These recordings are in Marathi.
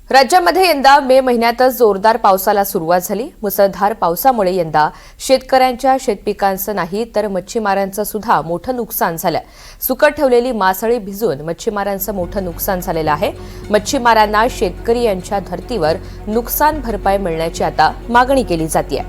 राज्यामध्ये यंदा मे महिन्यातच जोरदार पावसाला सुरुवात झाली। मुसळधार पावसामुळे यंदा शेतकऱ्यांच्या शेतपिकांचं नाही तर मच्छीमारांचं सुद्धा मोठं नुकसान झालं। सुकत ठेवलेली मासळी भिजून मच्छीमारांचं मोठं नुकसान झालेलं आहे। मच्छीमारांना शेतकरी यांच्या धर्तीवर नुकसान भरपाई मिळण्याची आता मागणी केली जाते।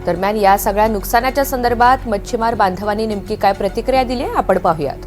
दरम्यान या सगळ्या नुकसानाच्या संदर्भात मच्छीमार बांधवांनी नेमकी काय प्रतिक्रिया दिली आपण पाहूयात।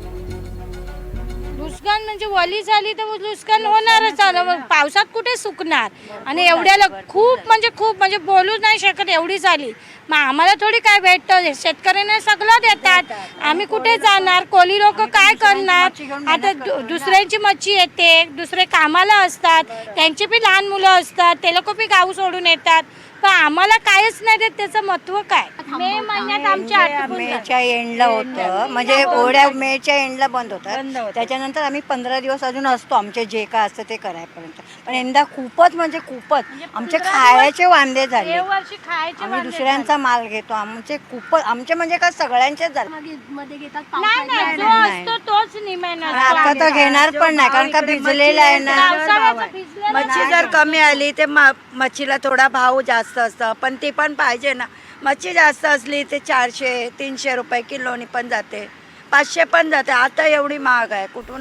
नुकसान म्हणजे वली झाली तर नुकसान होणारच आहे। पावसात कुठे सुकणार आणि एवढ्याला खूप म्हणजे बोलू नाही शकत एवढी झाली। मग आम्हाला थोडी काय भेटतं, शेतकऱ्यांना सगळं देतात, आम्ही कुठे जाणार? कोली लोक काय करणार? आता दुसऱ्यांची मच्छी येते, दुसरे कामाला असतात, त्यांची बी लहान मुलं असतात, ते लोक बी गाव सोडून येतात, पण आम्हाला काहीच नाही देत। त्याचं महत्व काय? मे महिन्यात आमच्या मेच्या एंडला होतं, म्हणजे ओढ्या मेच्या एंडला बंद होतं। त्याच्यानंतर आम्ही 15 दिवस अजून असतो आमचे जे काय असतं ते करायपर्यंत। पण यंदा खूपच आमचे खायचे वांदे झाले। आम्ही दुसऱ्यांचा माल घेतो, आमचे खूपच म्हणजे का सगळ्यांचेच झाले। तोच निमेन आता तर घेणार पण नाही, कारण का भिजलेला आहे ना। मच्छी जर कमी आली ते मच्छीला थोडा भाव जास्त असतं, पण ती पण पाहिजे ना। मच्छी जास्त असली ते 400-300 रुपये किलोनी पण जाते, 500 पण जाते। आता एवढी महाग आहे, कुठून